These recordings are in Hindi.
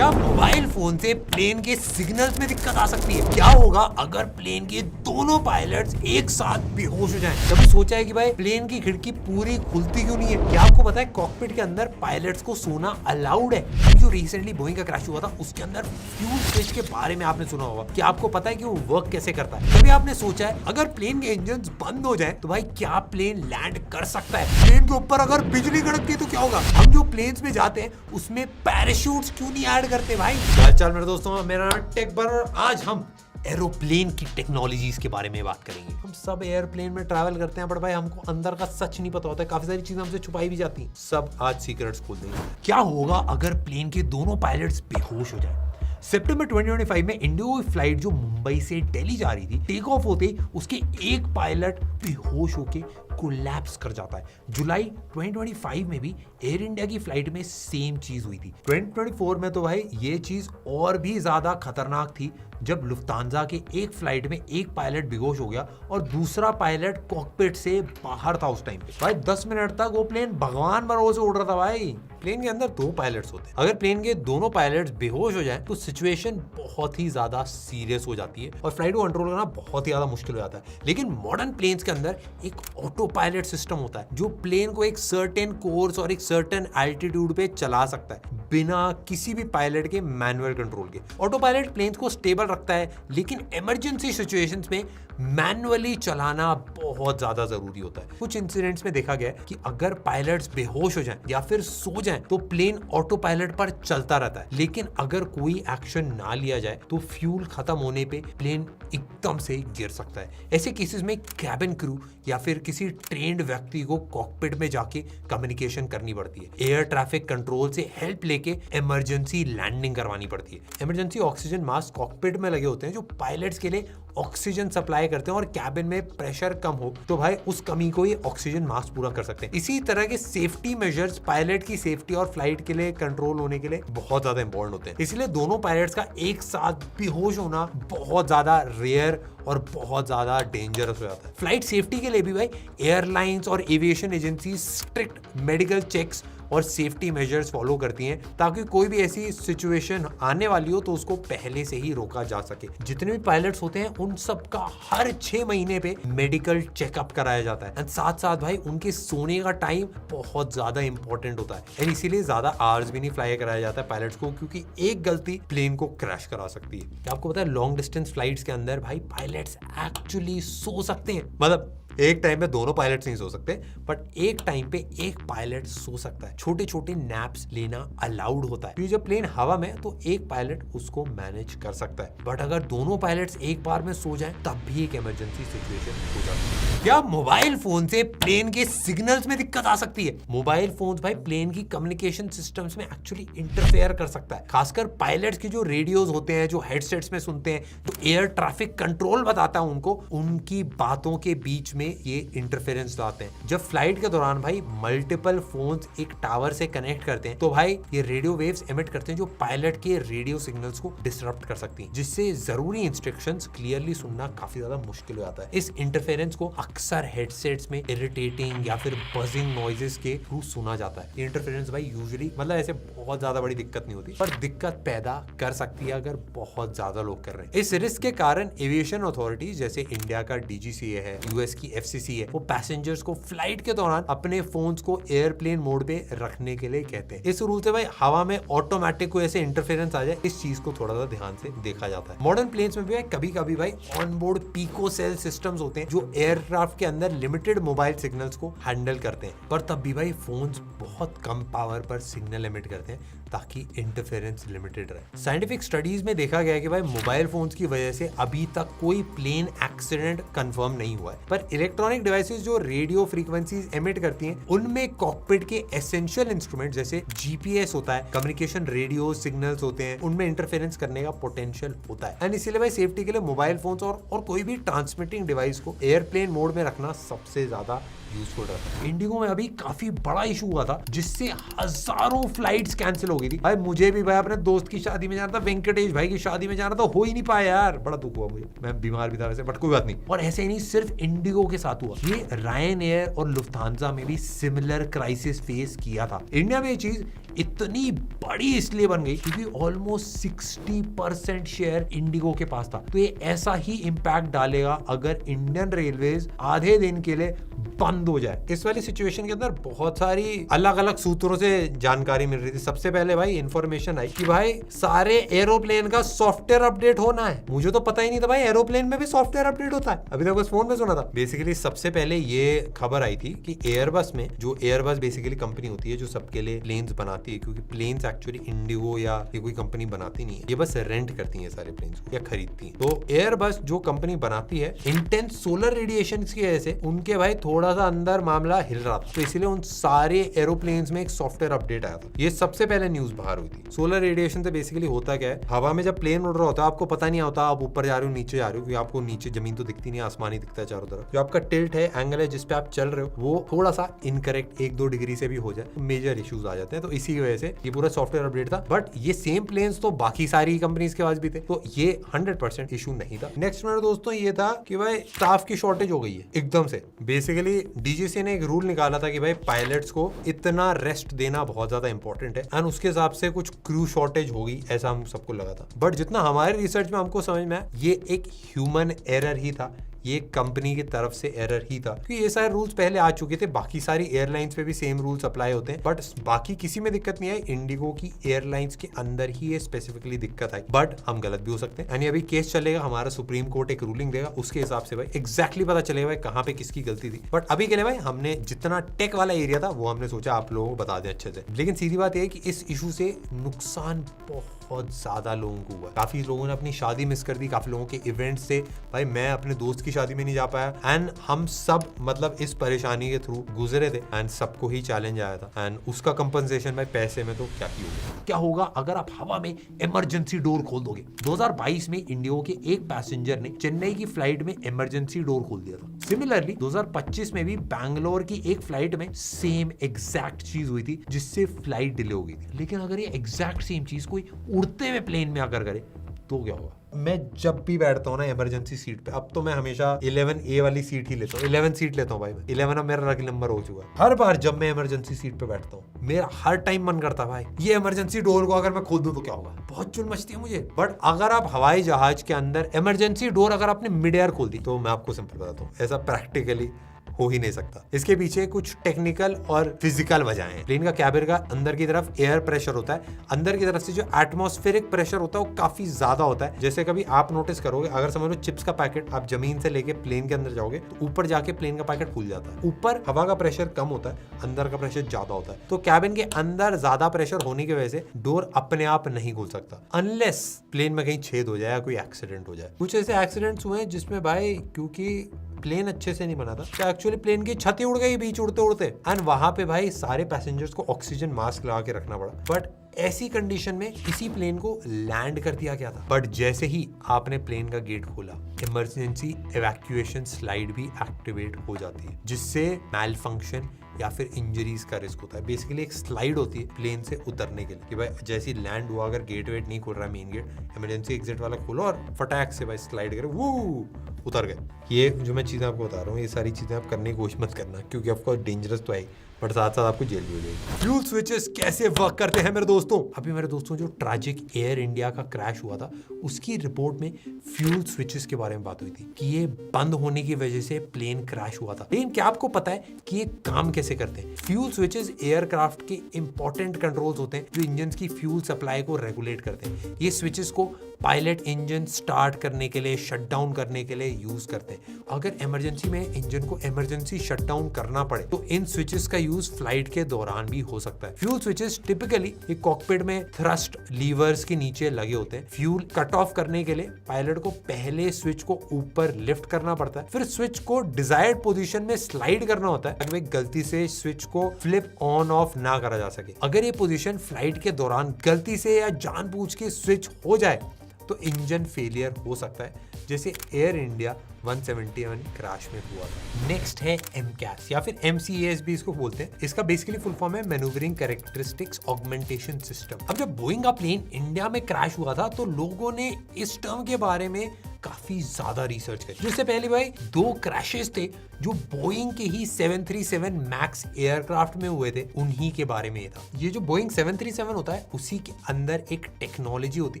क्या मोबाइल फोन से प्लेन के सिग्नल्स में दिक्कत आ सकती है? क्या होगा अगर प्लेन के दोनों पायलट्स एक साथ बेहोश हो जाएं? कभी सोचा है कि भाई प्लेन की खिड़की पूरी खुलती क्यों नहीं है? क्या आपको पता है कॉकपिट के अंदर पायलट्स को सोना अलाउड है? जो रिसेंटली बोइंग का क्रैश हुआ था उसके अंदर फ्यूल स्विच के बारे में आपने सुना होगा। क्या आपको पता है कि वो वर्क कैसे करता है? कभी आपने सोचा है अगर प्लेन के इंजन बंद हो जाए तो भाई क्या प्लेन लैंड कर सकता है? प्लेन के ऊपर अगर बिजली कड़क गई तो क्या होगा? हम जो प्लेन्स में जाते हैं उसमें पैराशूट्स क्यों नहीं ऐड करते भाई? चल मेरे दोस्तों, मेरा नाम टेक बर और आज हम एरोप्लेन की टेक्नोलॉजीज के बारे में बात करेंगे। हम सब एयरप्लेन में ट्रैवल करते हैं बट भाई हमको अंदर का सच नहीं पता होता है, काफी सारी चीजें हमसे छुपाई भी जाती हैं। सब आज सीक्रेट्स खोल देंगे। क्या होगा अगर प्लेन के दोनों पायलट्स बेहोश हो जाए? सितंबर 2025 में इंडिगो की फ्लाइट जो मुंबई से दिल्ली जा रही थी, टेक ऑफ होते उसके एक पायलट बेहोश होके कोलैप्स कर जाता है। जुलाई 2025 में भी एयर इंडिया की फ्लाइट में सेम चीज हुई थी। 2024 में तो भाई ये चीज और भी ज्यादा खतरनाक थी जब लुफ्तांजा के एक फ्लाइट में एक पायलट बेहोश हो गया और दूसरा पायलट कॉकपिट से बाहर था उस टाइम पे। भाई 10 मिनट तक वो प्लेन भगवान भरोसे उड़ रहा था। भाई प्लेन के अंदर 2 पायलट्स होते हैं। अगर प्लेन के दोनों पायलट्स बेहोश हो जाएं तो सिचुएशन बहुत ही ज्यादा सीरियस हो जाती है और फ्लाइट को कंट्रोल करना बहुत ही ज्यादा मुश्किल हो जाता है। लेकिन मॉडर्न प्लेन्स के अंदर एक ऑटो पायलट सिस्टम होता है जो प्लेन को एक सर्टेन कोर्स और एक सर्टेन एल्टीट्यूड पे चला सकता है बिना किसी भी पायलट के मैनुअल कंट्रोल के। ऑटो पायलट प्लेन्स को स्टेबल रखता है लेकिन इमरजेंसी सिचुएशंस में मैनुअली चलाना बहुत ज्यादा जरूरी होता है। कुछ इंसिडेंट्स में देखा गया है कि अगर पायलट्स बेहोश हो जाएं या फिर सो जाएं तो प्लेन ऑटो पायलट पर चलता रहता है, लेकिन अगर कोई एक्शन ना लिया जाए तो फ्यूल खत्म होने पे प्लेन एकदम से गिर सकता है। ऐसे केसेस में कैबिन क्रू या फिर किसी ट्रेन्ड व्यक्ति को कॉकपिट में जाके कम्युनिकेशन करनी पड़ती है। एयर ट्रैफिक कंट्रोल से हेल्प लेके इमरजेंसी लैंडिंग करवानी पड़ती है। इमरजेंसी ऑक्सीजन मास्क कॉकपिट में लगे होते हैं जो पायलट्स के लिए ऑक्सीजन सप्लाई करते हैं और कैबिन में प्रेशर कम हो तो भाई उस कमी को ये ऑक्सीजन मास्क पूरा कर सकते हैं। इसी तरह के सेफ्टी मेजर्स पायलट की सेफ्टी और फ्लाइट के लिए कंट्रोल होने के लिए बहुत ज्यादा इंपॉर्टेंट होते हैं। इसलिए दोनों पायलट्स का एक साथ बेहोश होना बहुत ज्यादा रेयर और बहुत ज्यादा डेंजरस हो जाता है। फ्लाइट सेफ्टी के लिए भी भाई एयरलाइंस और aviation agency strict medical checks और सेफ्टी मेजर्स फॉलो करती हैं ताकि कोई भी ऐसी सिचुएशन आने वाली हो तो उसको पहले से ही रोका जा सके। जितने भी पायलट्स होते हैं उन सब का हर 6 महीने पे मेडिकल चेकअप कराया जाता है। साथ साथ भाई उनके सोने का टाइम बहुत ज्यादा इंपॉर्टेंट होता है और इसीलिए ज्यादा आवर्स भी नहीं फ्लाई कराया जाता है पायलट्स को, क्योंकि एक गलती प्लेन को क्रैश करा सकती है। आपको पता है लॉन्ग डिस्टेंस फ्लाइट्स के अंदर भाई पायलट्स एक्चुअली सो सकते हैं। मतलब एक टाइम पे दोनों पायलट्स नहीं सो सकते बट एक टाइम पे एक पायलट सो सकता है। छोटे छोटे नैप्स लेना अलाउड होता है क्योंकि जब प्लेन हवा में तो एक पायलट उसको मैनेज कर सकता है। बट अगर दोनों पायलट्स एक बार में सो जाएं तब भी एक इमरजेंसी सिचुएशन हो जाती है। क्या मोबाइल फोन से प्लेन के सिग्नल्स में दिक्कत आ सकती है? मोबाइल फोन भाई प्लेन की कम्युनिकेशन सिस्टम्स में एक्चुअली इंटरफेयर कर सकता है। खासकर पायलट्स के जो रेडियोज होते हैं जो हेडसेट्स में सुनते हैं तो एयर ट्रैफिक कंट्रोल बताता है उनको, उनकी बातों के बीच में ये इंटरफेरेंस लाते हैं। जब फ्लाइट के दौरान भाई मल्टीपल फोन्स एक टावर से कनेक्ट करते हैं तो भाई ये रेडियो वेव्स एमिट करते हैं जो पायलट के रेडियो सिग्नल्स को डिसरप्ट कर सकती हैं, जिससे जरूरी इंस्ट्रक्शंस क्लियरली सुनना काफी ज्यादा मुश्किल हो जाता है। इस इंटरफेरेंस को अक्सर हेडसेट्स में इरिटेटिंग या फिर बजिंग नॉइजेस के थ्रू सुना जाता है। ये इंटरफेरेंस भाई यूजुअली मतलब ऐसे बहुत ज्यादा बड़ी दिक्कत नहीं होती पर दिक्कत पैदा कर सकती है अगर बहुत ज्यादा लोग कर रहे हैं। इस रिस्क के कारण एविएशन अथॉरिटीज जैसे इंडिया का DGCA है, यूएस की FCC है, वो पैसेंजर्स को फ्लाइट के दौरान अपने फोन्स को एयरप्लेन मोड पे रखने के लिए कहते हैं। इस रूल से भाई हवा में ऑटोमेटिक कोई ऐसे इंटरफेरेंस आ जाए इस चीज को थोड़ा सा ध्यान से देखा जाता है। मॉडर्न प्लेन्स में भी कभी कभी भाई on board pico cell systems होते हैं जो एयरक्राफ्ट के अंदर लिमिटेड मोबाइल सिग्नल्स को हैंडल करते हैं, पर तब भी भाई फोन्स बहुत कम पावर पर सिग्नल एमिट करते हैं ताकि इंटरफेरेंस लिमिटेड रहे। साइंटिफिक स्टडीज में देखा गया है कि भाई मोबाइल फोन्स की वजह से अभी तक कोई प्लेन एक्सीडेंट कंफर्म नहीं हुआ है, पर इलेक्ट्रॉनिक डिवाइसेस जो रेडियो फ्रीक्वेंसीज एमिट करती हैं उनमें कॉकपिट के एसेंशियल इंस्ट्रूमेंट जैसे GPS होता है, कम्युनिकेशन रेडियो सिग्नल्स होते हैं, उनमें इंटरफेरेंस करने का पोटेंशियल होता है। एंड इसीलिए भाई सेफ्टी के लिए मोबाइल फोन्स और कोई भी ट्रांसमिटिंग डिवाइस को एयरप्लेन मोड में रखना सबसे ज्यादा यूजफुल रहता है। इंडिगो में अभी काफी बड़ा इशू हुआ था जिससे हजारों फ्लाइट्स कैंसिल हो गई थी। भाई मुझे भी भाई अपने दोस्त की शादी में जाना था, वेंकटेश भाई की शादी में जाना था, हो ही नहीं पाया यार, बड़ा दुख हुआ मुझे, मैं बीमार भी था वैसे बट कोई बात नहीं। और ऐसे ही नहीं सिर्फ इंडिगो के साथ हुआ, ये रायन एयर और लुफ्थांसा में भी सिमिलर क्राइसिस फेस किया था। इंडिया में ये चीज इतनी बड़ी इसलिए बन गई क्योंकि ऑलमोस्ट 60% शेयर इंडिगो के पास था। तो ये ऐसा ही इंपैक्ट डालेगा अगर इंडियन रेलवेज आधे दिन के लिए बंद हो जाए। इस वाली सिचुएशन के अंदर बहुत सारी अलग अलग सूत्रों से जानकारी मिल रही थी। सबसे पहले भाई इंफॉर्मेशन आई कि भाई सारे एरोप्लेन का सॉफ्टवेयर अपडेट होना है। मुझे तो पता ही नहीं था भाई एरोप्लेन में भी सॉफ्टवेयर अपडेट होता है, अभी तक बस फोन पे सुना था। बेसिकली सबसे पहले ये खबर आई थी कि एयरबस में, जो एयरबस बेसिकली कंपनी होती है जो सबके लिए प्लेन्स बनाती है, क्योंकि प्लेन्स एक्चुअली इंडिगो या ये कोई कंपनी बनाती नहीं है, ये बस रेंट करती है सारे प्लेन्स या खरीदती है। तो एयरबस जो कंपनी बनाती है, इंटेंस सोलर रेडिएशन की वजह से उनके भाई थोड़ा सा अंदर मामला हिल रहा था, तो इसलिए उन सारे एरोप्लेन्स में एक सॉफ्टवेयर अपडेट आया था। ये सबसे पहले न्यूज बाहर हुई थी। सोलर रेडिएशन से बेसिकली होता क्या है, हवा में जब प्लेन उड़ रहा होता है आपको पता नहीं होता आप ऊपर जा रहे हो नीचे जा रहे हो, क्योंकि आपको नीचे जमीन तो दिखती नहीं, आसमान ही दिखता है चारों तरफ। जो आपका टिल्ट है, एंगल है जिस पे आप चल रहे हो, वो थोड़ा सा इनकरेक्ट 1-2 डिग्री से भी हो जाए तो मेजर इश्यूज आ जाते हैं। तो इसी की वजह से ये पूरा सॉफ्टवेयर अपडेट था। बट ये सेम प्लेन्स तो बाकी सारी कंपनीज के पास भी थे, तो ये 100% इशू नहीं था। नेक्स्ट मेरे दोस्तों ये था कि भाई स्टाफ की शॉर्टेज हो गई है एकदम से। बेसिकली डीजीसी ने एक रूल निकाला था कि भाई पायलट्स को इतना रेस्ट देना बहुत ज्यादा इंपॉर्टेंट है, एंड उसके हिसाब से कुछ क्रू शॉर्टेज होगी ऐसा हम सबको लगा था। बट जितना हमारे रिसर्च में हमको समझ में आया, ये एक ह्यूमन एरर ही था, ये कंपनी की तरफ से एरर ही था, क्योंकि ये सारे रूल्स पहले आ चुके थे। बाकी सारी एयरलाइंस पे भी सेम रूल्स अप्लाई होते हैं, बट बाकी किसी में दिक्कत नहीं आई। इंडिगो की एयरलाइंस के अंदर ही ये स्पेसिफिकली दिक्कत आई, बट हम गलत भी हो सकते हैं। यानी अभी केस चलेगा, हमारा सुप्रीम कोर्ट एक रूलिंग देगा, उसके हिसाब से भाई एग्जैक्टली पता चलेगा भाई कहाँ पे किसकी गलती थी। बट अभी के लिए भाई हमने जितना टेक वाला एरिया था वो हमने सोचा आप लोगों को बता दें अच्छे से। लेकिन सीधी बात यह है कि इस इशू से नुकसान बहुत ज्यादा लोगों को हुआ। काफी लोगों ने अपनी शादी मिस कर दी, काफी लोगों के इवेंट्स से, भाई मैं अपने दोस्त की शादी में नहीं जा पाया, एंड हम सब मतलब इस परेशानी के थ्रू गुजरे थे, एंड सबको ही चैलेंज आया था, एंड उसका कंपनसेशन भाई पैसे में तो क्या ही होगा। क्या होगा अगर आप हवा में इमरजेंसी डोर खोल दोगे। 2022 में इंडिगो के एक पैसेंजर ने चेन्नई की फ्लाइट में इमरजेंसी डोर खोल दिया था। सिमिलरली 2025 में भी बैंगलोर की एक फ्लाइट में सेम एग्जैक्ट चीज हुई थी, जिससे फ्लाइट डिले हो गई थी। लेकिन अगर ये एग्जैक्ट सेम चीज कोई उड़ते हुए प्लेन में आकर करे तो क्या होगा। मैं जब भी बैठता हूँ ना इमरजेंसी सीट पे, अब तो मैं हमेशा 11A वाली सीट ही लेता हूँ, 11 सीट लेता हूँ भाई मैं। 11 अब मेरा रग नंबर हो चुका है। हर बार जब मैं इमरजेंसी सीट पे बैठता हूँ मेरा हर टाइम मन करता है भाई ये इमरजेंसी डोर को अगर मैं खोल दूं तो क्या होगा। बहुत चुल मचती है मुझे। बट अगर आप हवाई जहाज के अंदर इमरजेंसी डोर अगर आपने मिड एयर खोल दी, तो मैं आपको सिंपल बताता हूँ ऐसा प्रैक्टिकली हो ही नहीं सकता। इसके पीछे कुछ टेक्निकल और फिजिकल वजहें हैं। प्लेन का कैबिन का अंदर की तरफ एयर प्रेशर होता है, अंदर की तरफ से जो एटमॉस्फेरिक प्रेशर होता है वो काफी ज्यादा होता है। जैसे कभी आप नोटिस करोगे, अगर समझ लो चिप्स का पैकेट आप जमीन से लेके प्लेन के अंदर जाओगे तो ऊपर जाके प्लेन का पैकेट फूल जाता है। ऊपर हवा का प्रेशर कम होता है, अंदर का प्रेशर ज्यादा होता है। तो कैबिन के अंदर ज्यादा प्रेशर होने की वजह से डोर अपने आप नहीं खुल सकता, अनलेस प्लेन में कहीं छेद हो जाए या कोई एक्सीडेंट हो जाए। कुछ ऐसे एक्सीडेंट्स हुए हैं जिसमें भाई क्योंकि प्लेन अच्छे से नहीं बना था, तो एक्चुअली प्लेन की छत ही उड़ गई बीच उड़ते उड़ते, एंड वहां पे भाई सारे पैसेंजर्स को ऑक्सीजन मास्क लगा के रखना पड़ा। बट ऐसी कंडीशन में इसी प्लेन को लैंड कर दिया गया था। बट जैसे ही आपने प्लेन का गेट खोला, इमरजेंसी इवैक्यूएशन स्लाइड भी एक्टिवेट हो जाती है, जिससे मैल फंक्शन या फिर इंजरीज का रिस्क होता है। बेसिकली एक स्लाइड होती है प्लेन से उतरने के लिए कि भाई जैसे ही लैंड हुआ, अगर गेट वेट नहीं खोल रहा है मेन गेट, इमरजेंसी एग्जिट वाला खोलो और फटाक से भाई स्लाइड करे, वो उतर गए। ये जो मैं चीज़ें आपको बता रहा हूँ, ये सारी चीज़ें आप करने की कोशिश मत करना, क्योंकि आपको डेंजरस तो है, बट साथ साथ आपको जेल भी हो जाएगी। फ्यूल स्विचेस कैसे वर्क करते हैं मेरे दोस्तों। अभी मेरे दोस्तों जो ट्रैजिक एयर इंडिया का क्रैश हुआ था, उसकी रिपोर्ट में फ्यूल स्विचेस के बारे में बात हुई थी कि ये बंद होने की वजह से प्लेन क्रैश हुआ था। लेकिन क्या आपको पता है कि ये काम कैसे करते हैं? फ्यूल स्विचेस एयरक्राफ्ट के इंपॉर्टेंट कंट्रोल्स होते हैं जो इंजन की फ्यूल सप्लाई को रेगुलेट करते हैं। ये स्विचेस को पायलट इंजन स्टार्ट करने के लिए, शट डाउन करने के लिए यूज करते हैं। अगर इमरजेंसी में इंजन को इमरजेंसी शट डाउन करना पड़े तो इन स्विचेस का यूज फ्लाइट के दौरान भी हो सकता है। फ्यूल स्विचेस टिपिकली एक कॉकपिट में थ्रस्ट लीवर्स के नीचे लगे होते हैं। फ्यूल कट ऑफ करने के लिए पायलट को पहले स्विच को ऊपर लिफ्ट करना पड़ता है, फिर स्विच को डिजायर्ड पोजीशन में स्लाइड करना होता है ताकि गलती से स्विच को फ्लिप ऑन ऑफ ना करा जा सके। अगर ये पोजीशन फ्लाइट के दौरान गलती से या जानबूझ के स्विच हो जाए तो इंजन फेलियर हो सकता है, जैसे एयर इंडिया 171 क्रैश में हुआ था। नेक्स्ट है MCAS या फिर MCAS भी इसको बोलते हैं। इसका बेसिकली फुल फॉर्म है मैन्यूवरिंग कैरेक्टरिस्टिक्स ऑगमेंटेशन सिस्टम। अब जब बोइंग का प्लेन इंडिया में क्रैश हुआ था तो लोगों ने इस टर्म के बारे में काफी ज्यादा रिसर्च करी। जिससे पहले भाई 2 क्रैशेस थे जो बोइंग के ही 737 मैक्स एयरक्राफ्ट में हुए थे, उन्हीं के बारे में था। ये जो बोइंग 737 होता है उसी के अंदर एक टेक्नोलॉजी होती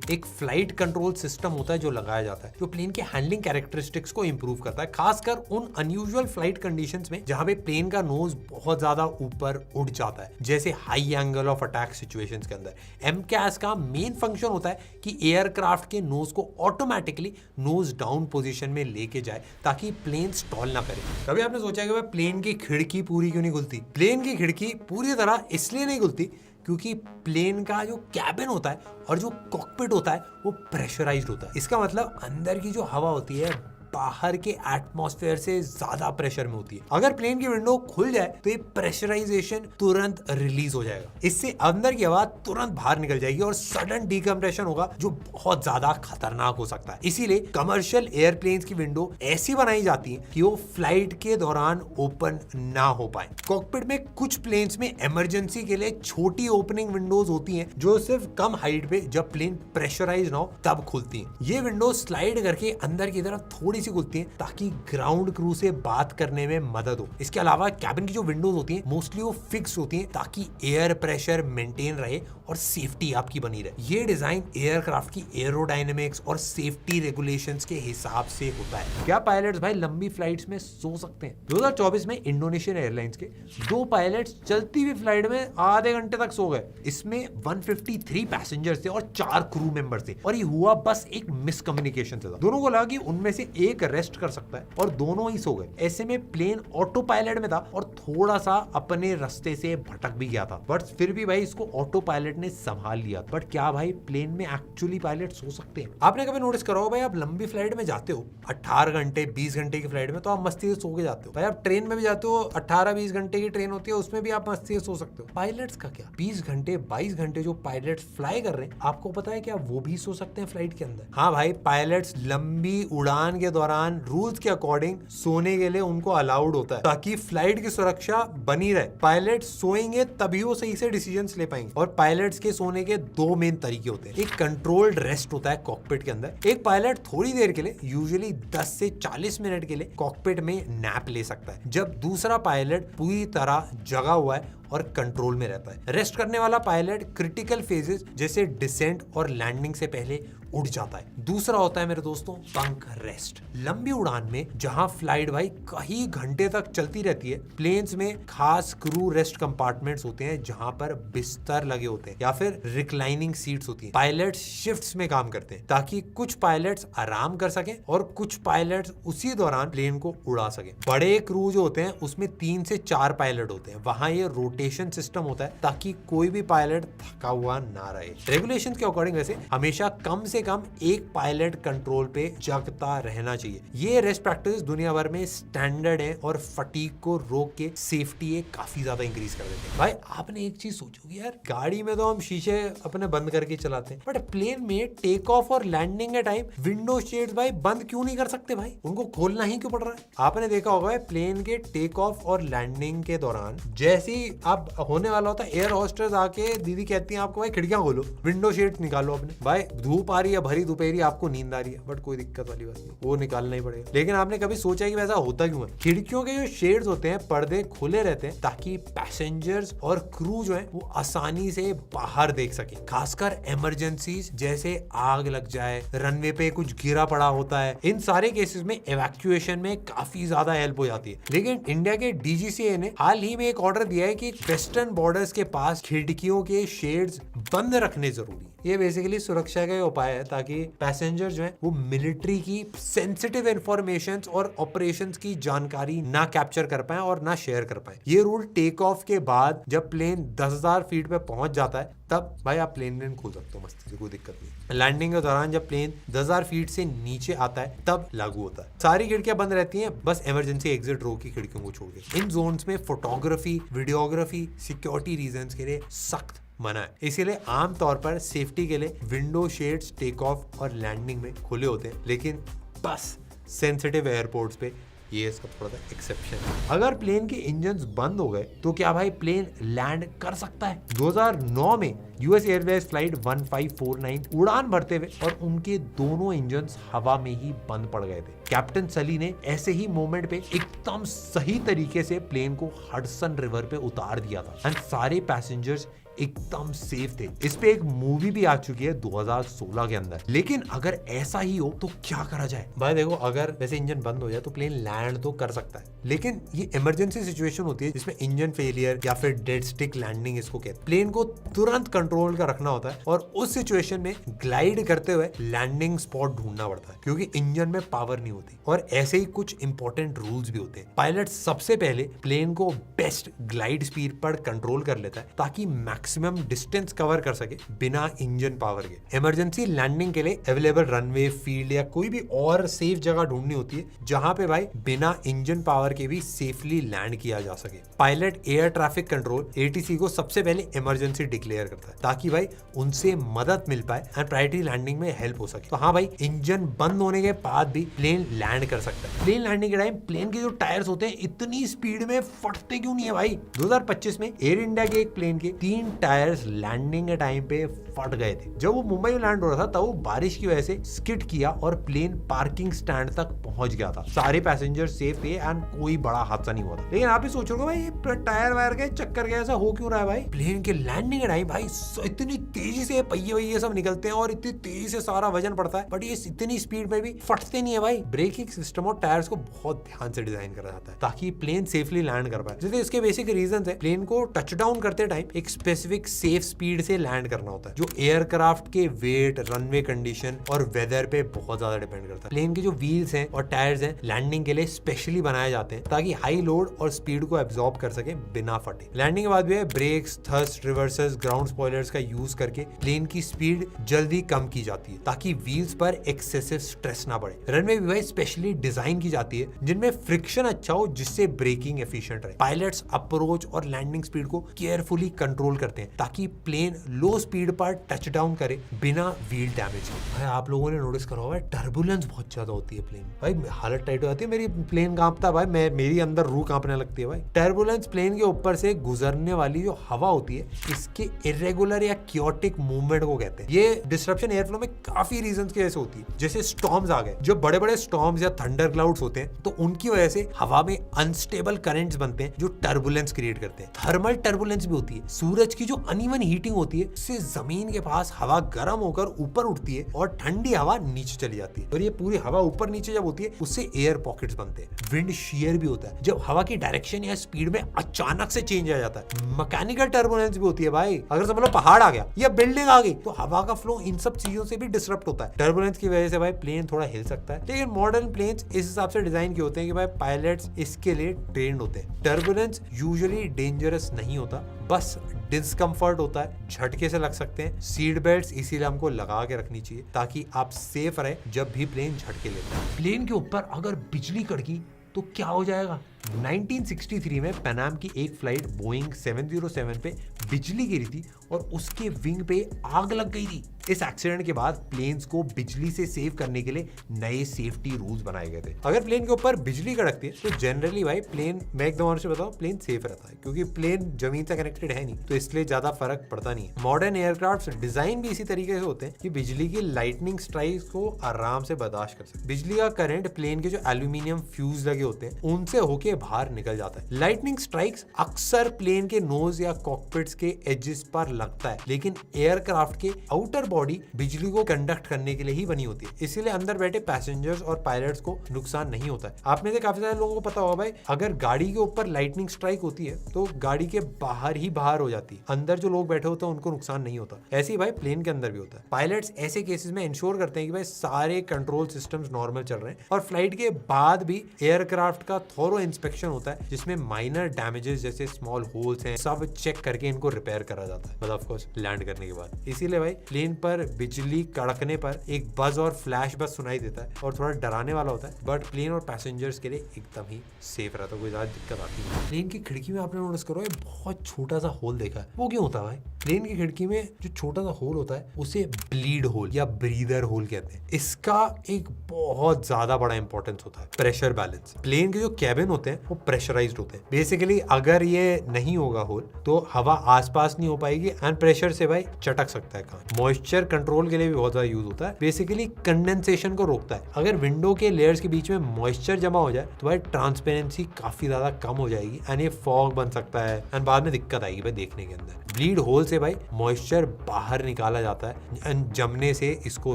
है, एक फ्लाइट कंट्रोल सिस्टम होता है जो लगाया जाता है, जो प्लेन के हैंडलिंग कैरेक्टरिस्टिक्स को इंप्रूव करता है, खासकर उन अनयूजुअल फ्लाइट कंडीशंस में जहां पे प्लेन का नोज बहुत ज्यादा ऊपर उड़ जाता है, जैसे high angle of attack situations के अंदर। एमकैस का मेन फंक्शन होता है कि एयरक्राफ्ट के नोज को ऑटोमेटिकली नोज डाउन पोजीशन में लेके जाए ताकि प्लेन स्टॉल ना करे। कभी आपने सोचा कि भाई प्लेन की खिड़की पूरी क्यों नहीं खुलती? प्लेन की खिड़की पूरी तरह इसलिए नहीं खुलती क्योंकि प्लेन का जो कैबिन होता है और जो कॉकपिट होता है वो प्रेशराइज्ड होता है। इसका मतलब अंदर की जो हवा होती है बाहर के एटमॉस्फेयर से ज्यादा प्रेशर में होती है। अगर प्लेन की विंडो खुल जाए तो ये प्रेशराइजेशन तुरंत रिलीज हो जाएगा, इससे अंदर की हवा तुरंत बाहर निकल जाएगी और सडन डिकम्प्रेशन होगा जो बहुत ज्यादा खतरनाक हो सकता है। इसीलिए कमर्शियल एयरप्लेन्स की विंडो ऐसी बनाई जाती है कि वो फ्लाइट के दौरान ओपन ना हो पाए। कॉकपिट में कुछ प्लेन्स में इमरजेंसी के लिए छोटी ओपनिंग विंडोज होती हैं जो सिर्फ कम हाइट पे जब प्लेन प्रेशराइज ना हो तब खुलती हैं। ये विंडो स्लाइड करके अंदर की तरफ थोड़ी सी खुलती है ताकि ग्राउंड क्रू से बात करने में मदद हो। इसके अलावा कैबिन की जो विंडोज होती हैं मोस्टली वो फिक्स होती हैं ताकि एयर प्रेशर मेंटेन रहे और सेफ्टी आपकी बनी रहे। ये डिजाइन एयरक्राफ्ट की एरोडायनेमिक्स और सेफ्टी रेगुलेशंस के हिसाब से होता है। क्या पायलट्स भाई लंबी फ्लाइट्स में सो सकते हैं? 2024 में इंडोनेशियन एयरलाइंस के 2 पायलट्स चलती हुई फ्लाइट में आधे घंटे तक सो गए। इसमें 153 पैसेंजर्स थे और 4 क्रू मेंबर थे और ये हुआ बस एक मिसकम्युनिकेशन से था। दोनों को लगा कि उनमें से एक रेस्ट कर सकता है और दोनों ही सो गए। ऐसे में प्लेन ऑटो पायलट में था और थोड़ा सा अपने रास्ते से भटक भी गया था, बट फिर भी भाई इसको ऑटो पायलट ने संभाल लिया। बट क्या भाई प्लेन में एक्चुअली पायलट सो सकते हैं? आपने कभी नोटिस करा होगा भाई, आप लंबी फ्लाइट में जाते हो 18 घंटे 20 घंटे की फ्लाइट में तो आप मस्ती से सो के जाते हो। भाई आप ट्रेन में भी जाते हो, 18-20 घंटे की ट्रेन होती है उसमें भी आप मस्ती से सो सकते हो। पायलट्स का क्या? 20 घंटे 22 घंटे जो पायलट्स फ्लाई कर रहे हैं, आपको पता है क्या वो भी सो सकते हैं फ्लाइट के अंदर? हाँ भाई, पायलट्स लंबी उड़ान के दौरान रूल्स के अकॉर्डिंग सोने के लिए उनको अलाउड होता है ताकि फ्लाइट की सुरक्षा बनी रहे। पायलट सोएंगे तभी वो सही से डिसीजंस ले पाएंगे। और पायलट्स के सोने के 2 मेन तरीके होते हैं। एक कंट्रोल्ड रेस्ट होता है कॉकपिट के अंदर। एक पायलट थोड़ी देर के लिए, यूजुअली 10 से 40 मिनट के लिए कॉकपिट में नैप ले सकता है, जब दूसरा पायलट पूरी तरह जगा हुआ है और कंट्रोल में रहता है। रेस्ट करने वाला पायलट क्रिटिकल फेजेस जैसे डिसेंट और लैंडिंग से पहले उड़ जाता है। दूसरा होता है मेरे दोस्तों बंक रेस्ट। लंबी उड़ान में जहां फ्लाइट भाई कई घंटे तक चलती रहती है, प्लेन्स में खास क्रू रेस्ट कंपार्टमेंट्स होते हैं जहां पर बिस्तर लगे होते हैं या फिर रिक्लाइनिंग सीट्स होती हैं। पायलट्स शिफ्ट्स में काम करते हैं ताकि कुछ पायलट्स आराम कर सकें और कुछ पायलट्स उसी दौरान प्लेन को उड़ा सकें। बड़े क्रू जो होते हैं उसमें 3 से 4 पायलट होते हैं। वहां ये रोटेशन सिस्टम होता है ताकि कोई भी पायलट थका हुआ ना रहे। रेगुलेशंस के अकॉर्डिंग वैसे हमेशा कम से कम एक पायलट कंट्रोल पे जगता रहना चाहिए। ये रेस्ट प्रैक्टिस दुनिया भर में स्टैंडर्ड है और फटीग को रोक के सेफ्टी काफी ज्यादा इंक्रीज कर देते हैं। भाई आपने एक चीज सोचोगे यार, गाड़ी में तो हम शीशे अपने बंद करके चलाते हैं, बट प्लेन में टेक ऑफ और लैंडिंग के टाइम विंडो शेड्स भाई बंद क्यों नहीं कर सकते? भाई उनको खोलना ही क्यों पड़ रहा है? आपने देखा होगा प्लेन के टेक ऑफ और लैंडिंग के दौरान जैसे ही आप होने वाला होता है, एयर होस्टेस आके दीदी कहती है आपको भाई खिड़कियां खोलो, विंडो शेड्स निकालो अपने। भाई धूप आ रही है, भरी दोपहरी, आपको नींद आ रही है, बट कोई दिक्कत वाली बात नहीं, वो निकालना ही पड़ेगा। लेकिन आपने कभी सोचा कि वैसा होता क्यों है? खिड़कियों के जो शेड्स होते हैं, पर्दे खुले रहते हैं ताकि पैसेंजर्स और क्रू जो है वो आसानी से बाहर देख सके, खासकर इमरजेंसीज जैसे आग लग जाए, रनवे पे कुछ गिरा पड़ा होता है, इन सारे केसेस में इवैक्यूएशन में काफी ज्यादा हेल्प हो जाती है। लेकिन इंडिया के डीजीसीए ने हाल ही में एक ऑर्डर दिया है कि वेस्टर्न बॉर्डर्स के पास खिड़कियों के शेड्स बंद रखने जरूरी। ये बेसिकली सुरक्षा का उपाय है ताकि पैसेंजर जो है वो मिलिट्री की सेंसिटिव इंफॉर्मेशन और ऑपरेशंस की जानकारी ना कैप्चर कर पाए और ना शेयर कर पाए। ये रूल टेक ऑफ के बाद जब प्लेन 10,000 फीट पे पहुंच जाता है तब भाई आप प्लेन खोल सकते हो मस्ती से, कोई दिक्कत नहीं। लैंडिंग के दौरान जब प्लेन 10,000 फीट से नीचे आता है तब लागू होता है। सारी खिड़कियां बंद रहती हैं, बस इमरजेंसी एग्जिट रो की खिड़कियों को छोड़ के। इन जोन्स में फोटोग्राफी, वीडियोग्राफी, सिक्योरिटी रीजंस के लिए सख्त मना है। इसीलिए आमतौर पर सेफ्टी के लिए विंडो शेड्स टेक ऑफ और लैंडिंग में खुले होते हैं, लेकिन बस सेंसिटिव एयरपोर्ट्स पे ये इसका थोड़ा सा एक्सेप्शन है। अगर प्लेन के इंजन बंद हो गए तो क्या भाई प्लेन लैंड कर सकता है? 2009 में यूएस एयरवेज फ्लाइट 1549 उड़ान भरते हुए और उनके दोनों इंजन हवा में ही बंद पड़ गए थे। कैप्टन सली ने ऐसे ही मोमेंट पे एकदम सही तरीके से प्लेन को हडसन रिवर पे उतार दिया था एंड सारे पैसेंजर्स एकदम सेफ थे। इस पे एक मूवी भी आ चुकी है 2016 के अंदर। लेकिन अगर ऐसा ही हो तो क्या करा जाए? भाई देखो, अगर वैसे इंजन बंद हो जाए तो प्लेन लैंड तो कर सकता है, लेकिन ये इमरजेंसी सिचुएशन होती है जिसमें इंजन फेलियर या फिर डेड स्टिक लैंडिंग इसको कहते हैं। प्लेन को तुरंत कंट्रोल का रखना होता है और उस सिचुएशन में ग्लाइड करते हुए लैंडिंग स्पॉट ढूंढना पड़ता है क्योंकि इंजन में पावर नहीं होती। और ऐसे ही कुछ इंपॉर्टेंट रूल्स भी होते हैं। पायलट सबसे पहले प्लेन को बेस्ट ग्लाइड स्पीड पर कंट्रोल कर लेता है ताकि मैक्सिमम डिस्टेंस कवर कर सके बिना इंजन पावर के। इमरजेंसी लैंडिंग के लिए अवेलेबल रनवे, फील्ड या कोई भी और सेफ जगह ढूंढनी होती है जहां पे भाई बिना इंजन पावर के भी सेफली लैंड किया जा सके। Pilot air traffic control ATC को सबसे पहले इमरजेंसी डिक्लेयर करता है ताकि भाई उनसे मदद मिल पाए एंड प्रायोरिटी लैंडिंग में हेल्प हो सके। तो हाँ भाई, इंजन बंद होने के बाद भी प्लेन लैंड कर सकता है। प्लेन लैंडिंग के टाइम प्लेन के जो टायर्स होते हैं इतनी स्पीड में फटते क्यों नहीं है भाई? 2025 में एयर इंडिया के एक प्लेन के 3 टायर्स लैंडिंग के टाइम पे फट गए थे। जब वो मुंबई में लैंड हो रहा था तब वो बारिश की वजह से स्किड किया और प्लेन पार्किंग स्टैंड तक पहुंच गया था। सारे पैसेंजर सेफ थे एंड कोई बड़ा हादसा नहीं हुआ था। लेकिन आप ही सोच रहे हो भाई ये टायर वायर के चक्कर के ऐसा हो क्यों रहा है भाई? प्लेन के लैंडिंग के टाइम भाई इतनी तेजी से पहिए वही सब निकलते हैं और इतनी तेजी से सारा वजन पड़ता है, बट ये इतनी स्पीड में भी फटते नहीं है भाई। ब्रेकिंग सिस्टम और टायर्स को बहुत ध्यान से डिजाइन करा जाता है ताकि प्लेन सेफली लैंड कर पाए। जैसे इसके बेसिक रीजन है, प्लेन को टच डाउन करते टाइम एक स्पेसिफिक सेफ स्पीड से लैंड करना होता है जो एयरक्राफ्ट के वेट, रनवे कंडीशन और वेदर पे बहुत ज्यादा डिपेंड करता है। प्लेन के जो व्हील्स हैं और टायर्स हैं लैंडिंग के लिए स्पेशली बनाए जाते हैं ताकि हाई लोड और स्पीड को एब्जॉर्ब कर सके बिना फटे। लैंडिंग के बाद भी brakes, thrust, reverses, ground spoilers का यूज करके प्लेन की स्पीड जल्दी कम की जाती है ताकि व्हील्स पर एक्सेसिव स्ट्रेस ना पड़े। रनवे भी भाई स्पेशली डिजाइन की जाती है जिनमें फ्रिक्शन अच्छा हो जिससे ब्रेकिंग एफिशिएंट रहे। पायलट्स अप्रोच और लैंडिंग स्पीड को केयरफुली कंट्रोल करते हैं ताकि प्लेन लो स्पीड पर टच डाउन करे बिना व्हील डैमेज के। भाई आप लोगों ने नोटिस करा होगा टर्बुलेंस बहुत ज्यादा होती है प्लेन। भाई हालत टाइट हो जाती है, मेरी प्लेन कांपता है भाई, मेरी अंदर रूह कांपने लगती है भाई। टर्बुलेंस प्लेन के ऊपर से गुजरने वाली जो हवा होती है इसके इरेगुलर या क्योटिक मूवमेंट को कहते हैं। ये डिस्ट्रप्शन एयरफ्लो में काफी रीजंस की वजह से होती है। जैसे स्टॉर्म्स आ गए, जो बड़े बड़े स्टॉर्म्स या थंडर क्लाउड्स होते हैं तो उनकी वजह से हवा में अनस्टेबल करंट्स बनते हैं जो टर्बुलेंस क्रिएट करते हैं। थर्मल टर्बुलेंस भी होती है। सूरज की जो अनइवन हीटिंग होती है उससे जमीन के पास हवा गर्म होकर ऊपर उठती है और ठंडी हवा नीचे चली जाती है और ये पूरी हवा ऊपर नीचे जब होती है उससे एयर पॉकेट्स बनते हैं। विंड शेयर भी होता है जब हवा की डायरेक्शन या स्पीड में अचानक से चेंज आ जाता है। मैकेनिकल टर्बुलेंस भी होती है भाई, अगर समझ लो पहाड़ आ गया या बिल्डिंग आ गई तो हवा का फ्लो इन सब चीजों से भी डिसरप्ट होता है। टर्बुलेंस की वजह से भाई प्लेन थोड़ा हिल सकता है, लेकिन मॉडर्न प्लेन्स इस हिसाब से डिजाइन किए होते हैं कि भाई पायलट्स इसके लिए ट्रेन्ड होते हैं। टर्बुलेंस यूजुअली डेंजरस नहीं होता, बस डिस्कम्फर्ट होता है, झटके से लग सकते हैं। सीट बेल्ट इसीलिए हमको लगा के रखनी चाहिए ताकि आप सेफ रहे जब भी प्लेन झटके लेते हैं। प्लेन के ऊपर अगर बिजली कड़की तो क्या हो जाएगा? 1963 में पैनाम की एक फ्लाइट बोइंग 707 पे बिजली गिरी थी और उसके विंग पे आग लग गई थी। इस एक्सीडेंट के बाद प्लेन्स को बिजली से सेव करने के लिए नए सेफ्टी रूल्स बनाए गए थे। अगर प्लेन के ऊपर बिजली कड़कती है तो जनरली भाई प्लेन, मैं एकदम ऑनेस्ट बताऊं, प्लेन सेफ रहता है क्योंकि प्लेन जमीन से कनेक्टेड है नहीं, तो इसलिए ज्यादा फर्क पड़ता नहीं है। मॉडर्न एयरक्राफ्ट डिजाइन भी इसी तरीके से होते हैं कि बिजली की लाइटनिंग स्ट्राइक्स को आराम से बर्दाश्त कर सके। बिजली का करंट प्लेन के जो एल्यूमिनियम फ्यूज लगे होते हैं उनसे होके बाहर निकल जाता है। लाइटनिंग स्ट्राइक्स अक्सर प्लेन के नोज या कॉकपिट्स के एजेस पर लगता है, लेकिन एयरक्राफ्ट के आउटर बॉडी बिजली को कंडक्ट करने के लिए ही बनी होती है, इसीलिए अंदर बैठे पैसेंजर्स और पायलट्स को नुकसान नहीं होता है। आप में से काफी सारे लोगों को पता होगा भाई, अगर गाड़ी के ऊपर लाइटनिंग स्ट्राइक होती है तो गाड़ी के बाहर ही बाहर हो जाती है, अंदर जो लोग बैठे होते हैं उनको नुकसान नहीं होता। ऐसे ही भाई प्लेन के अंदर भी होता है। पायलट्स ऐसे केसेस में इंश्योर करते हैं कि भाई सारे कंट्रोल सिस्टम्स नॉर्मल चल रहे हैं और फ्लाइट के बाद भी एयरक्राफ्ट का थोरो इंस्पेक्शन होता है जिसमें माइनर डैमेजेस जैसे स्मॉल होल्स हैं सब चेक करके इनको रिपेयर करा जाता है, मतलब ऑफ कोर्स लैंड करने के बाद। इसीलिए भाई प्लेन पर बिजली कड़कने पर एक बज और फ्लैश बस सुनाई देता है और थोड़ा डराने वाला होता है, बट प्लेन और पैसेंजर्स के लिए एकदम ही सेफ रहता है, कोई ज्यादा दिक्कत आती नहीं। प्लेन की खिड़की में आपने नोटिस करो बहुत छोटा सा होल देखा है, वो क्यों होता है भाई? प्लेन की खिड़की में जो छोटा सा होल होता है उसे ब्लीड होल या ब्रीदर होल कहते हैं। इसका एक बहुत ज्यादा बड़ा इंपॉर्टेंस होता है प्रेशर बैलेंस। प्लेन के जो कैबिन होते हैं वो प्रेशराइज्ड होते हैं। बेसिकली अगर ये नहीं होगा होल तो हवा आसपास नहीं हो पाएगी एंड प्रेशर से भाई चटक सकता है काम। मॉइस्चर कंट्रोल के लिए भी बहुत ज्यादा यूज होता है। बेसिकली कंडेंसेशन को रोकता है। अगर विंडो के लेयर्स के बीच में मॉइस्चर जमा हो जाए तो भाई ट्रांसपेरेंसी काफी ज्यादा कम हो जाएगी एंड ये फॉग बन सकता है एंड बाद में दिक्कत आएगी भाई देखने के अंदर। ब्लीड होल से भाई मॉइस्चर बाहर निकाला जाता है एंड जमने से इसको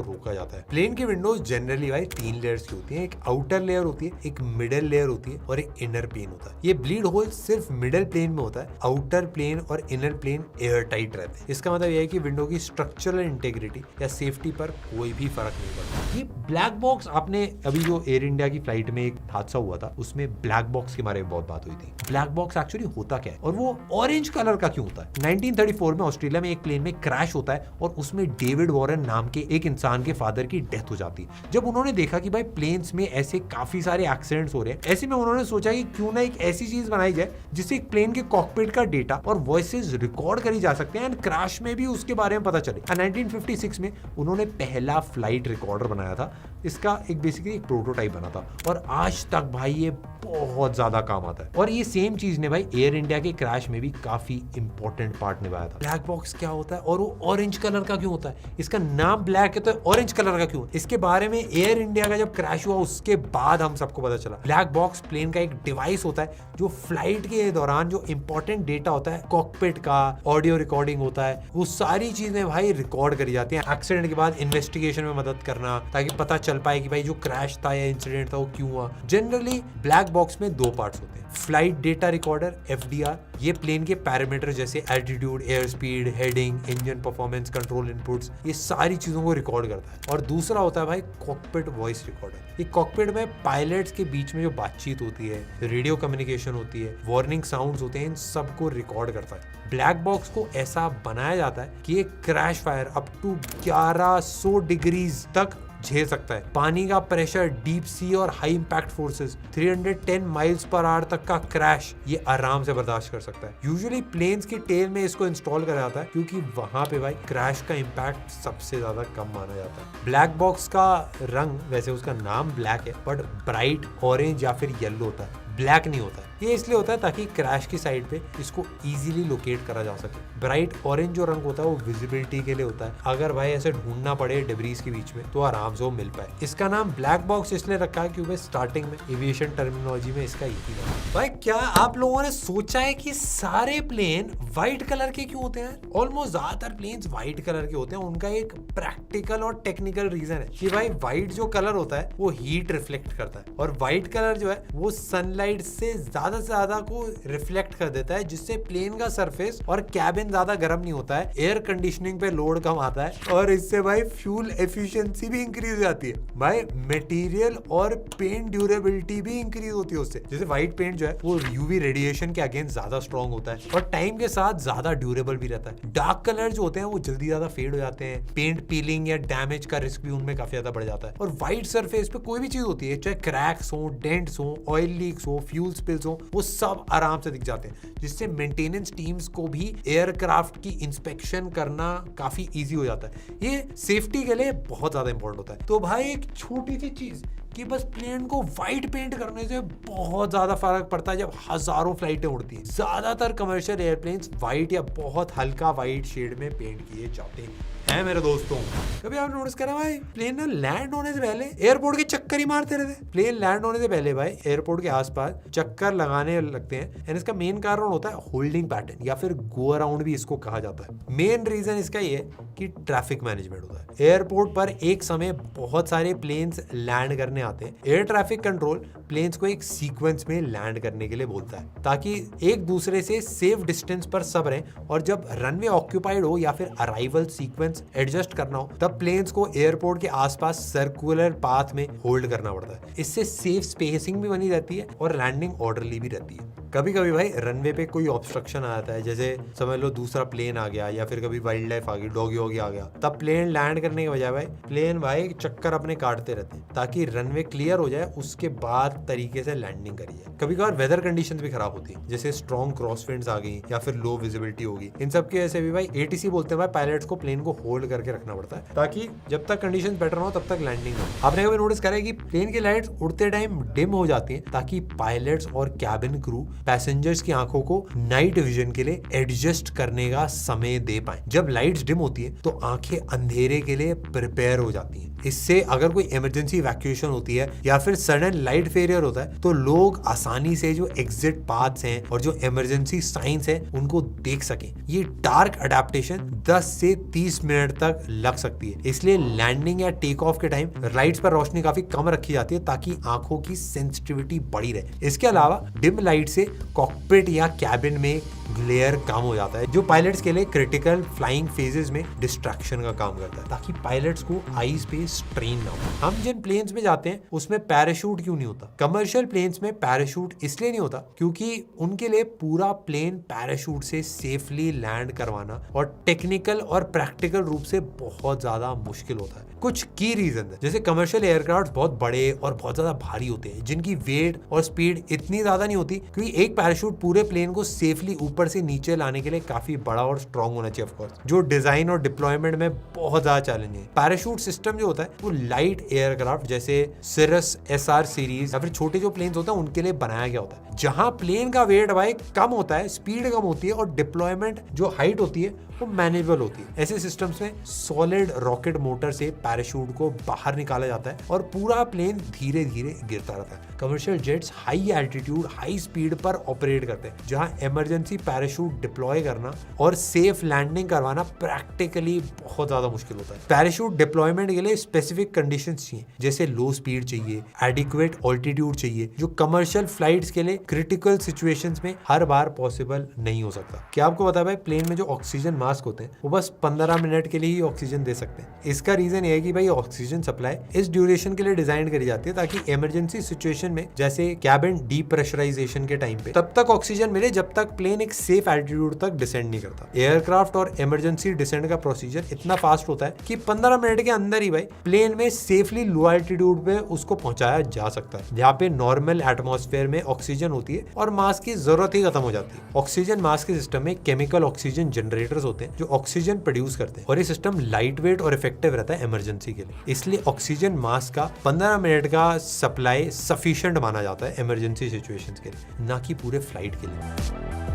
रोका जाता है। प्लेन की विंडोज जनरली भाई 3 लेयर्स की होती हैं। एक आउटर लेयर होती है, एक मिडिल लेयर होती है और एक इनर प्लेन होता है। ये ब्लीड होल सिर्फ मिडिल प्लेन में होता है। आउटर प्लेन और इनर प्लेन एयर टाइट रहते हैं। इसका मतलब यह है कि विंडो की स्ट्रक्चरल इंटेग्रिटी या सेफ्टी पर कोई भी फर्क नहीं पड़ता। ये ब्लैक बॉक्स, आपने अभी जो एयर इंडिया की फ्लाइट में एक हादसा हुआ था उसमें ब्लैक बॉक्स के बारे में बहुत बात हुई थी। ब्लैक बॉक्स एक्चुअली होता क्या है और वो ऑरेंज कलर का क्यों होता है? 1934 में ऑस्ट्रेलिया में एक प्लेन में क्रैश होता है और उसमें डेविड वॉरेन नाम के एक इंसान के फादर की डेथ हो जाती है। जब उन्होंने देखा कि भाई प्लेन्स में ऐसे काफी सारे एक्सीडेंट्स हो रहे हैं, ऐसे में उन्होंने सोचा कि क्यों ना एक ऐसी चीज बनाई जाए जिससे एक प्लेन के कॉकपिट का डेटा और वॉइसेस रिकॉर्ड करी जा सकते हैं एंड क्रैश में भी उसके बारे में पता चले। 1956 में उन्होंने पहला फ्लाइट रिकॉर्डर बनाया था। इसका एक बेसिकली एक प्रोटोटाइप बना था और आज तक भाई ये बहुत ज्यादा काम आता है। और ये सेम चीज ने भाई एयर इंडिया के क्रैश में भी काफी इंपॉर्टेंट पार्ट निभाया था। ब्लैक बॉक्स क्या होता है और वो ऑरेंज कलर का क्यों होता है? इसका नाम ब्लैक है तो ऑरेंज कलर का क्यों? इसके बारे में एयर इंडिया का जब क्रैश हुआ उसके बाद हम सबको पता चला। ब्लैक बॉक्स प्लेन का एक डिवाइस होता है जो फ्लाइट के दौरान जो इंपॉर्टेंट डेटा होता है, कॉकपिट का ऑडियो रिकॉर्डिंग होता है, वो सारी चीजें भाई रिकॉर्ड करी जाती हैं। एक्सीडेंट के बाद इन्वेस्टिगेशन में मदद करना ताकि पता चल पाए कि भाई जो क्रैश था या इंसिडेंट था वो क्यों हुआ। जनरली ब्लैक बॉक्स में 2 पार्ट्स होते हैं। फ्लाइट डेटा रिकॉर्डर FDR, ये प्लेन के पैरामीटर जैसे altitude, air speed, heading, engine performance, control inputs, ये सारी चीजों को रिकॉर्ड करता है। और दूसरा होता है भाई कॉकपिट वॉइस रिकॉर्डर। ये कॉकपिट में पायलट्स के बीच में जो बातचीत होती है, रेडियो कम्युनिकेशन होती है, वार्निंग साउंड्स होते हैं, इन सबको रिकॉर्ड करता है। ब्लैक बॉक्स को ऐसा बनाया जाता है कि ये crash fire up to 1100 degrees तक झेल सकता है। पानी का प्रेशर, डीप सी और high impact forces, 310 miles per hour तक का क्रैश ये आराम से बर्दाश्त कर सकता है। यूजुअली प्लेन्स की टेल में इसको इंस्टॉल करा जाता है क्योंकि वहां पे भाई क्रैश का इंपैक्ट सबसे ज्यादा कम माना जाता है। ब्लैक बॉक्स का रंग, वैसे उसका नाम ब्लैक है बट ब्राइट ऑरेंज या फिर येलो होता है, ब्लैक नहीं होता है। ये इसलिए होता है ताकि क्रैश की साइड पे इसको इजीली लोकेट करा जा सके। ब्राइट ऑरेंज जो रंग होता है वो विजिबिलिटी के लिए होता है। अगर भाई ऐसे ढूंढना पड़े डिब्रीज के बीच में तो आराम से वो मिल पाए। इसका नाम ब्लैक बॉक्स इसलिए रखा है क्योंकि स्टार्टिंग में एविएशन टर्मिनोलॉजी में इसका यही है। भाई क्या आप लोगों ने सोचा है कि सारे प्लेन व्हाइट कलर के क्यों होते हैं? ऑलमोस्ट ज्यादातर प्लेन्स व्हाइट कलर के होते हैं। उनका एक प्रैक्टिकल और टेक्निकल रीजन है कि भाई व्हाइट जो कलर होता है वो हीट रिफ्लेक्ट करता है और व्हाइट कलर जो है वो सनलाइट से ज्यादा को रिफ्लेक्ट कर देता है, जिससे प्लेन का सरफेस और कैबिन ज्यादा गर्म नहीं होता है, एयर कंडीशनिंग पे लोड कम आता है और इससे भाई फ्यूल एफिशिएंसी भी इंक्रीज हो जाती है। भाई मटेरियल और पेंट ड्यूरेबिलिटी भी इंक्रीज होती है उससे। जैसे व्हाइट पेंट जो है वो यूवी रेडिएशन के अगेंस्ट ज्यादा स्ट्रॉन्ग होता है और टाइम के साथ ज्यादा ड्यूरेबल भी रहता है। डार्क कलर जो होते हैं वो जल्दी ज्यादा फेड हो जाते हैं, पेंट पीलिंग या डैमेज का रिस्क भी उनमें काफी ज्यादा बढ़ जाता है। और व्हाइट सरफेस पे कोई भी चीज होती है, चाहे क्रैक्स हो, डेंट्स हो, ऑयल लीक्स हो, फ्यूल स्पिल्स हो, वो सब आराम से दिख जाते हैं, जिससे मेंटेनेंस टीम्स को भी एयरक्राफ्ट की इंस्पेक्शन करना काफी इजी हो जाता है। ये सेफ्टी के लिए बहुत ज्यादा इंपॉर्टेंट होता है। तो भाई एक छोटी सी चीज कि बस प्लेन को व्हाइट पेंट करने से बहुत ज्यादा फर्क पड़ता है जब हजारों फ्लाइटें उड़ती हैं। ज्यादातर कमर्शियल एयरप्लेन्स व्हाइट या बहुत हल्का व्हाइट शेड में पेंट किए जाते हैं मेरे दोस्तों। कभी आपने नोटिस करा भाई प्लेन ना लैंड होने से पहले एयरपोर्ट के चक्कर ही मारते रहते हैं। प्लेन लैंड होने से पहले भाई एयरपोर्ट के आसपास चक्कर लगाने लगते हैं एंड इसका मेन कारण होता है होल्डिंग पैटर्न या फिर गो अराउंड भी इसको कहा जाता है। मेन रीजन इसका ये है कि ट्रैफिक मैनेजमेंट होता है। एयरपोर्ट पर एक समय बहुत सारे प्लेन्स लैंड करने आते हैं। एयर ट्रैफिक कंट्रोल प्लेन्स को एक सीक्वेंस में लैंड करने के लिए बोलता है ताकि एक दूसरे से सेफ डिस्टेंस पर सब रहें और जब रनवे ऑक्यूपाइड हो या फिर अराइवल सीक्वेंस एडजस्ट करना हो तब प्लेन्स को एयरपोर्ट के आसपास सर्कुलर पाथ में होल्ड करना पड़ता है। इससे सेफ स्पेसिंग भी बनी रहती है और लैंडिंग ऑर्डरली भी रहती है। कभी कभी भाई रनवे पे कोई ऑब्स्ट्रक्शन आ जाता है, जैसे समझ लो दूसरा प्लेन आ गया या फिर कभी वाइल्ड लाइफ आ गई, डॉगी वॉगी आ गया, तब प्लेन लैंड करने के बजाय भाई प्लेन भाई चक्कर अपने काटते रहते हैं ताकि रनवे क्लियर हो जाए, उसके बाद तरीके से लैंडिंग करी जाए। कभी कभार वेदर कंडीशंस भी खराब होती है, जैसे स्ट्रॉन्ग क्रॉस विंड्स आ गई या फिर लो विजिबिलिटी होगी। इन सब की वजह से भी भाई एटीसी बोलते हैं भाई पायलट्स को प्लेन को होल्ड करके रखना पड़ता है ताकि जब तक कंडीशन बेटर हो तब तक लैंडिंग हो। आपने कभी नोटिस करा है कि प्लेन की लाइट्स उड़ते टाइम डिम हो जाती हैं ताकि पायलट्स और कैबिन क्रू पैसेंजर्स की आंखों को नाइट विजन के लिए एडजस्ट करने का समय दे पाए। जब लाइट्स डिम होती है तो आंखें अंधेरे के लिए प्रिपेयर हो जाती हैं। इससे अगर कोई इमरजेंसी इवैक्यूएशन होती है या फिर सडन लाइट फेलियर होता है तो लोग आसानी से जो एग्जिट पाथ्स हैं और जो इमरजेंसी साइंस है उनको देख सकें। ये डार्क अडेप्टेशन 10 से 30 मिनट तक लग सकती है, इसलिए लैंडिंग या टेक ऑफ के टाइम लाइट्स पर रोशनी काफी कम रखी जाती है ताकि आंखों की सेंसिटिविटी बढ़ी रहे। इसके अलावा डिम लाइट से कॉकपिट या कैबिन में ग्लेयर कम हो जाता है, जो पायलट्स के लिए क्रिटिकल फ्लाइंग फेजेस में डिस्ट्रैक्शन का काम करता है ताकि पायलट्स को आईज पे स्ट्रेन ना हो। हम जिन प्लेन्स में जाते हैं उसमें पैराशूट क्यों नहीं होता? कमर्शियल प्लेन्स में पैराशूट इसलिए नहीं होता क्योंकि उनके लिए पूरा प्लेन पैराशूट से सेफली लैंड करवाना और टेक्निकल और प्रैक्टिकल रूप से बहुत ज्यादा मुश्किल होता है। कुछ की रीजन है, जैसे कमर्शियल एयरक्राफ्ट बहुत बड़े और बहुत ज्यादा भारी होते हैं जिनकी वेट और स्पीड इतनी ज्यादा नहीं होती, क्योंकि एक पैराशूट पूरे प्लेन को सेफली ऊपर से नीचे लाने के लिए काफी बड़ा और स्ट्रॉन्ग होना चाहिए, ऑफ कोर्स, जो डिजाइन और डिप्लॉयमेंट में बहुत ज्यादा चैलेंजिंग है। पैराशूट सिस्टम जो होता है वो लाइट एयरक्राफ्ट जैसे सिरस SR सीरीज या फिर छोटे जो प्लेन्स होते हैं उनके लिए बनाया गया होता है, जहां प्लेन का वेट भाई कम होता है, स्पीड कम होती है और डिप्लॉयमेंट जो हाइट होती है वो मैनेजेबल होती है। ऐसे सिस्टम्स में सॉलिड रॉकेट मोटर से पैराशूट को बाहर निकाला जाता है और पूरा प्लेन धीरे धीरे गिरता रहता है। Commercial jets high altitude high speed पर ऑपरेट करते हैं, जहां इमरजेंसी पैराशूट डिप्लॉय करना और सेफ लैंडिंग करवाना प्रैक्टिकली बहुत ज्यादा मुश्किल होता है। पैराशूट डिप्लॉयमेंट के लिए स्पेसिफिक कंडीशंस चाहिए, जैसे लो स्पीड चाहिए, एडिक्वेट ऑल्टीट्यूड चाहिए, जो कमर्शियल फ्लाइट्स के लिए क्रिटिकल सिचुएशंस में हर बार पॉसिबल नहीं हो सकता। क्या आपको पता है भाई प्लेन में जो ऑक्सीजन मास्क होते हैं वो बस 15 मिनट के लिए ही ऑक्सीजन दे सकते हैं। इसका रीजन ये है कि भाई ऑक्सीजन सप्लाई इस ड्यूरेशन के लिए डिजाइन करी जाती है ताकि इमरजेंसी सिचुएशन में, जैसे कैबिन डीप्रेशराइजेशन के टाइम पे, तब तक ऑक्सीजन मिले जब तक प्लेन एक सेफ एल्टीट्यूड तक डिसेंड नहीं करता। एयरक्राफ्ट और इमरजेंसी डिसेंड का प्रोसीजर इतना फास्ट होता है कि 15 मिनट के अंदर ही भाई प्लेन में सेफली लो एल्टीट्यूड पे उसको पहुंचाया जा सकता है, जहाँ पे नॉर्मल एटमॉस्फेयर में ऑक्सीजन होती है और मास्क की जरूरत ही खत्म हो जाती है। ऑक्सीजन मास्क के सिस्टम में केमिकल ऑक्सीजन जनरेटर्स होते हैं जो ऑक्सीजन प्रोड्यूस करते हैं और ये सिस्टम लाइट वेट और इफेक्टिव रहता है इमरजेंसी के लिए। इसलिए ऑक्सीजन मास्क का 15 मिनट का सप्लाई सफिशिएंट माना जाता है इमरजेंसी सिचुएशंस के लिए, ना कि पूरे फ्लाइट के लिए।